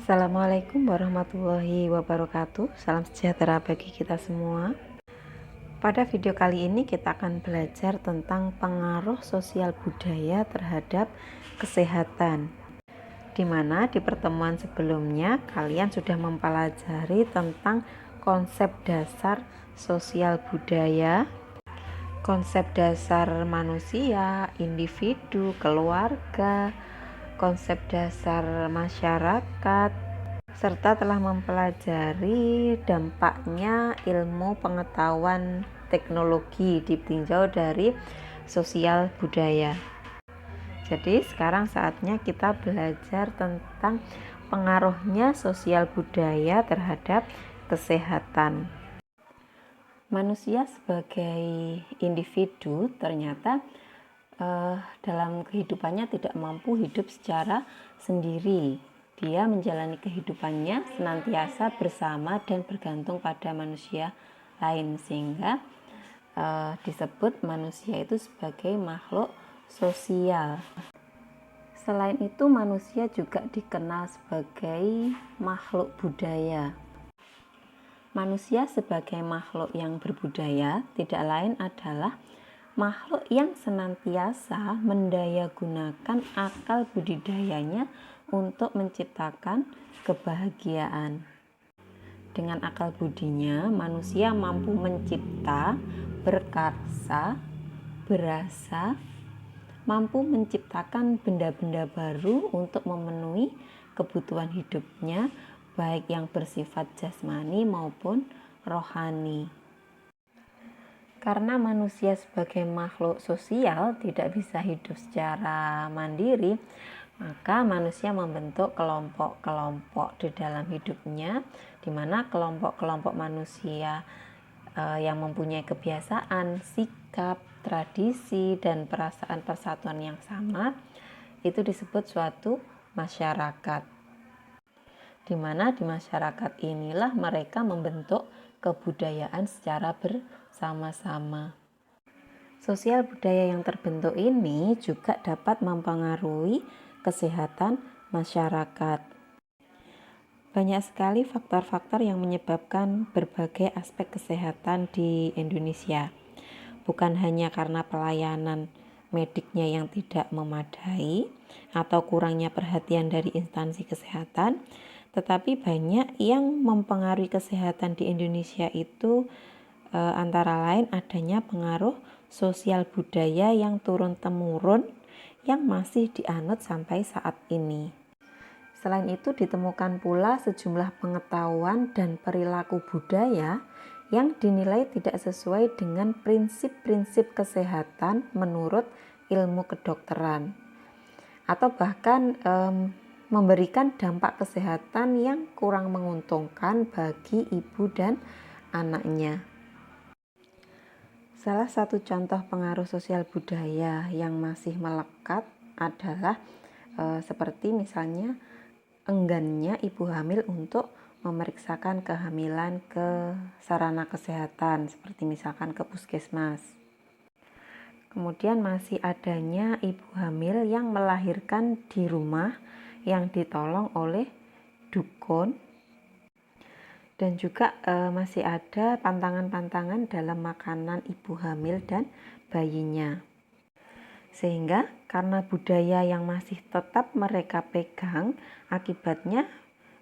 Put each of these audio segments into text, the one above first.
Assalamualaikum warahmatullahi wabarakatuh. Salam sejahtera bagi kita semua. Pada video kali ini kita akan belajar tentang pengaruh sosial budaya terhadap kesehatan. Di mana di pertemuan sebelumnya kalian sudah mempelajari tentang konsep dasar sosial budaya, konsep dasar manusia, individu, keluarga, konsep dasar masyarakat, serta telah mempelajari dampaknya ilmu pengetahuan teknologi ditinjau dari sosial budaya. Jadi sekarang saatnya kita belajar tentang pengaruhnya sosial budaya terhadap kesehatan. Manusia sebagai individu ternyata dalam kehidupannya tidak mampu hidup secara sendiri. Dia menjalani kehidupannya senantiasa bersama dan bergantung pada manusia lain, sehingga disebut manusia itu sebagai makhluk sosial. Selain itu, manusia juga dikenal sebagai makhluk budaya. Manusia sebagai makhluk yang berbudaya tidak lain adalah makhluk yang senantiasa mendayagunakan akal budidayanya untuk menciptakan kebahagiaan. Dengan akal budinya, manusia mampu mencipta, berkarsa, berasa, mampu menciptakan benda-benda baru untuk memenuhi kebutuhan hidupnya, baik yang bersifat jasmani maupun rohani. Karena manusia sebagai makhluk sosial tidak bisa hidup secara mandiri, maka manusia membentuk kelompok-kelompok di dalam hidupnya, di mana kelompok-kelompok manusia yang mempunyai kebiasaan, sikap, tradisi, dan perasaan persatuan yang sama, itu disebut suatu masyarakat. Di mana di masyarakat inilah mereka membentuk kebudayaan secara bersama-sama. Sosial budaya yang terbentuk ini juga dapat mempengaruhi kesehatan masyarakat. Banyak sekali faktor-faktor yang menyebabkan berbagai aspek kesehatan di Indonesia. Bukan hanya karena pelayanan mediknya yang tidak memadai atau kurangnya perhatian dari instansi kesehatan, tetapi banyak yang mempengaruhi kesehatan di Indonesia itu antara lain adanya pengaruh sosial budaya yang turun-temurun yang masih dianut sampai saat ini. Selain itu ditemukan pula sejumlah pengetahuan dan perilaku budaya yang dinilai tidak sesuai dengan prinsip-prinsip kesehatan menurut ilmu kedokteran, atau bahkan memberikan dampak kesehatan yang kurang menguntungkan bagi ibu dan anaknya. Salah satu contoh pengaruh sosial budaya yang masih melekat adalah seperti misalnya enggannya ibu hamil untuk memeriksakan kehamilan ke sarana kesehatan seperti misalkan ke puskesmas. Kemudian masih adanya ibu hamil yang melahirkan di rumah yang ditolong oleh dukun. Dan juga masih ada pantangan-pantangan dalam makanan ibu hamil dan bayinya. Sehingga karena budaya yang masih tetap mereka pegang, akibatnya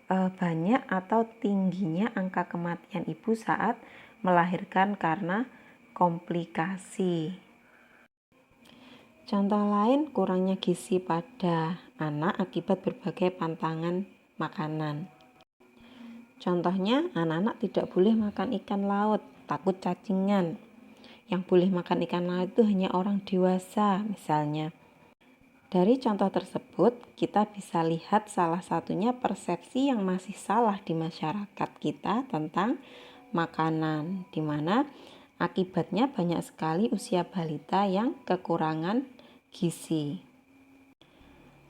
banyak atau tingginya angka kematian ibu saat melahirkan karena komplikasi. Contoh lain, kurangnya gizi pada anak akibat berbagai pantangan makanan. Contohnya, anak-anak tidak boleh makan ikan laut, takut cacingan. Yang boleh makan ikan laut itu hanya orang dewasa, misalnya. Dari contoh tersebut, kita bisa lihat salah satunya persepsi yang masih salah di masyarakat kita tentang makanan, di mana akibatnya banyak sekali usia balita yang kekurangan gizi.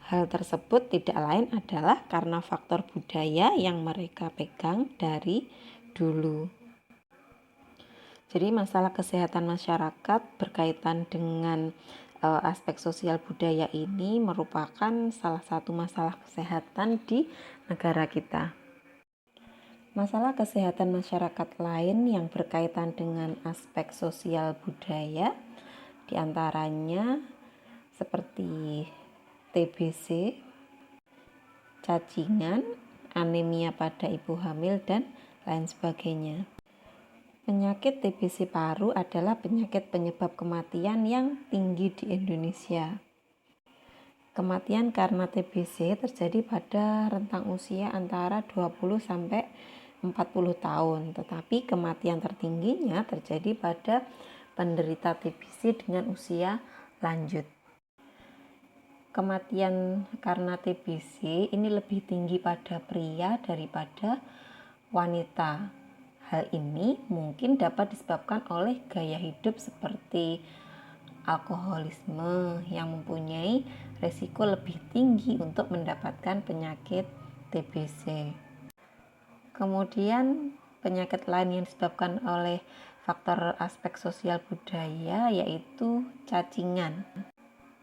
Hal tersebut tidak lain adalah karena faktor budaya yang mereka pegang dari dulu. Jadi masalah kesehatan masyarakat berkaitan dengan aspek sosial budaya ini merupakan salah satu masalah kesehatan di negara kita. Masalah kesehatan masyarakat lain yang berkaitan dengan aspek sosial budaya diantaranya seperti TBC, cacingan, anemia pada ibu hamil, dan lain sebagainya. Penyakit TBC paru adalah penyakit penyebab kematian yang tinggi di Indonesia. Kematian karena TBC terjadi pada rentang usia antara 20 sampai 40 tahun, tetapi kematian tertingginya terjadi pada penderita TBC dengan usia lanjut. Kematian karena TBC ini lebih tinggi pada pria daripada wanita. Hal ini mungkin dapat disebabkan oleh gaya hidup seperti alkoholisme yang mempunyai resiko lebih tinggi untuk mendapatkan penyakit TBC. Kemudian penyakit lain yang disebabkan oleh faktor aspek sosial budaya yaitu cacingan.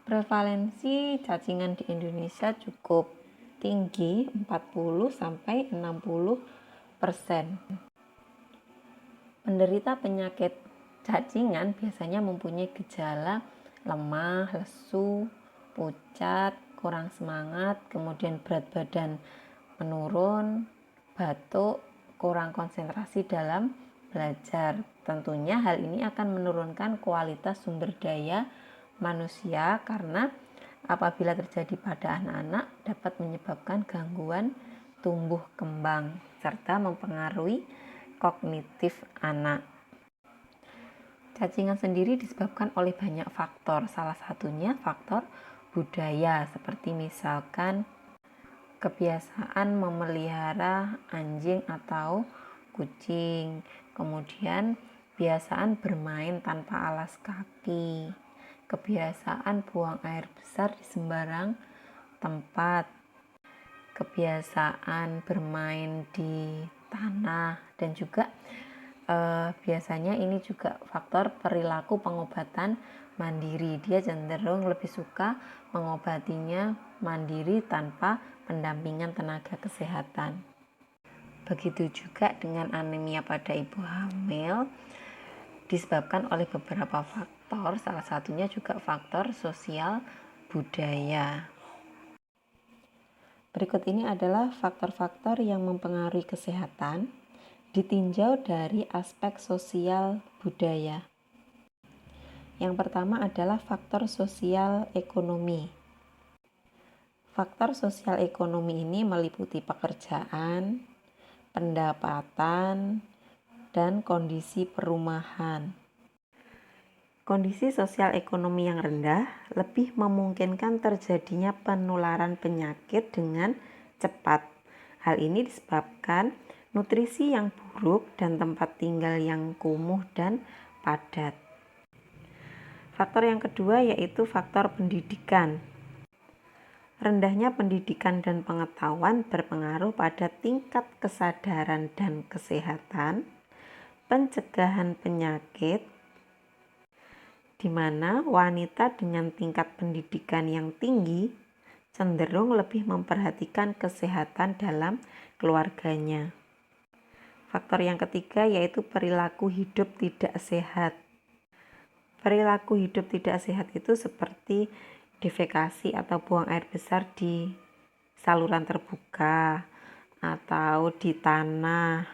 Prevalensi cacingan di Indonesia cukup tinggi, 40-60%. Penderita penyakit cacingan biasanya mempunyai gejala lemah, lesu, pucat, kurang semangat, kemudian berat badan menurun, batuk, kurang konsentrasi dalam belajar. Tentunya hal ini akan menurunkan kualitas sumber daya manusia karena apabila terjadi pada anak-anak dapat menyebabkan gangguan tumbuh kembang serta mempengaruhi kognitif anak. Cacingan sendiri disebabkan oleh banyak faktor, salah satunya faktor budaya seperti misalkan kebiasaan memelihara anjing atau kucing, kemudian kebiasaan bermain tanpa alas kaki, kebiasaan buang air besar di sembarang tempat, kebiasaan bermain di tanah, dan juga biasanya ini juga faktor perilaku pengobatan mandiri. Dia cenderung lebih suka mengobatinya mandiri tanpa pendampingan tenaga kesehatan. Begitu juga dengan anemia pada ibu hamil disebabkan oleh beberapa faktor, salah satunya juga faktor sosial budaya. Berikut ini adalah faktor-faktor yang mempengaruhi kesehatan ditinjau dari aspek sosial budaya. Yang pertama adalah faktor sosial ekonomi. Faktor sosial ekonomi ini meliputi pekerjaan, pendapatan, dan kondisi perumahan. Kondisi sosial ekonomi yang rendah lebih memungkinkan terjadinya penularan penyakit dengan cepat. Hal ini disebabkan nutrisi yang buruk dan tempat tinggal yang kumuh dan padat. Faktor yang kedua yaitu faktor pendidikan. Rendahnya pendidikan dan pengetahuan berpengaruh pada tingkat kesadaran dan kesehatan, pencegahan penyakit, di mana wanita dengan tingkat pendidikan yang tinggi cenderung lebih memperhatikan kesehatan dalam keluarganya. Faktor yang ketiga yaitu perilaku hidup tidak sehat. Perilaku hidup tidak sehat itu seperti defekasi atau buang air besar di saluran terbuka atau di tanah,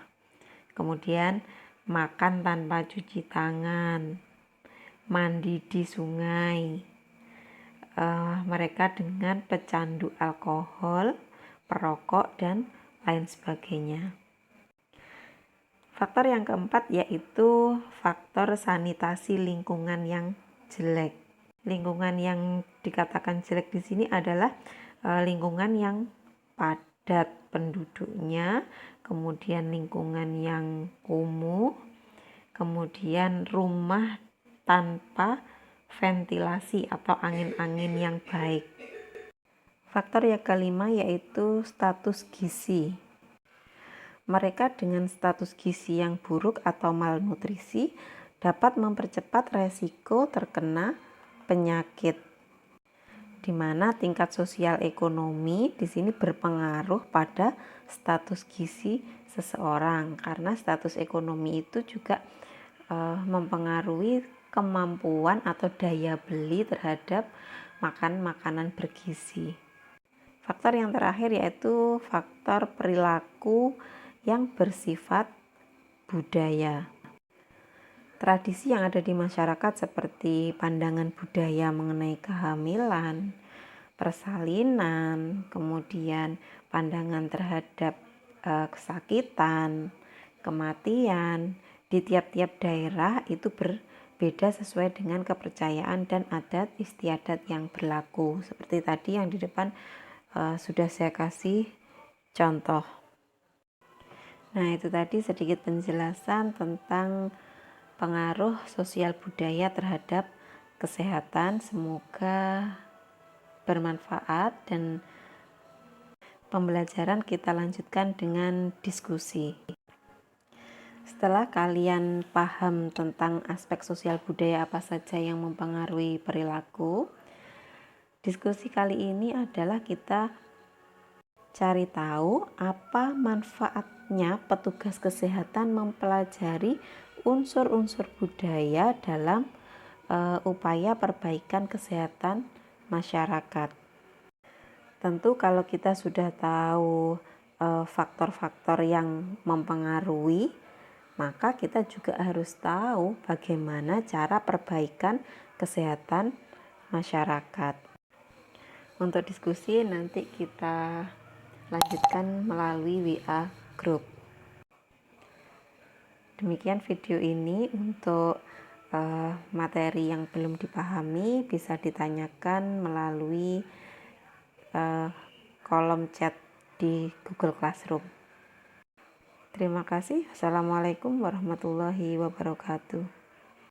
kemudian makan tanpa cuci tangan, mandi di sungai, mereka dengan pecandu alkohol, perokok, dan lain sebagainya. Faktor yang keempat yaitu faktor sanitasi lingkungan yang jelek. Lingkungan yang dikatakan jelek di sini adalah lingkungan yang padat penduduknya, kemudian lingkungan yang kumuh, kemudian rumah tanpa ventilasi atau angin-angin yang baik. Faktor yang kelima yaitu status gizi. Mereka dengan status gizi yang buruk atau malnutrisi dapat mempercepat resiko terkena penyakit, di mana tingkat sosial ekonomi di sini berpengaruh pada status gizi seseorang, karena status ekonomi itu juga mempengaruhi kemampuan atau daya beli terhadap makanan bergizi. Faktor yang terakhir yaitu faktor perilaku yang bersifat budaya. Tradisi yang ada di masyarakat seperti pandangan budaya mengenai kehamilan, persalinan, kemudian pandangan terhadap kesakitan, kematian, di tiap-tiap daerah itu berbeda sesuai dengan kepercayaan dan adat istiadat yang berlaku. Seperti tadi yang di depan sudah saya kasih contoh. Nah, itu tadi sedikit penjelasan tentang pengaruh sosial budaya terhadap kesehatan. Semoga bermanfaat, dan pembelajaran kita lanjutkan dengan diskusi. Setelah kalian paham tentang aspek sosial budaya apa saja yang mempengaruhi perilaku, diskusi kali ini adalah kita cari tahu apa manfaatnya petugas kesehatan mempelajari unsur-unsur budaya dalam upaya perbaikan kesehatan masyarakat. Tentu kalau kita sudah tahu faktor-faktor yang mempengaruhi, maka kita juga harus tahu bagaimana cara perbaikan kesehatan masyarakat. Untuk diskusi nanti kita lanjutkan melalui WA group. Demikian video ini. Untuk materi yang belum dipahami bisa ditanyakan melalui kolom chat di Google Classroom. Terima kasih. Assalamualaikum warahmatullahi wabarakatuh.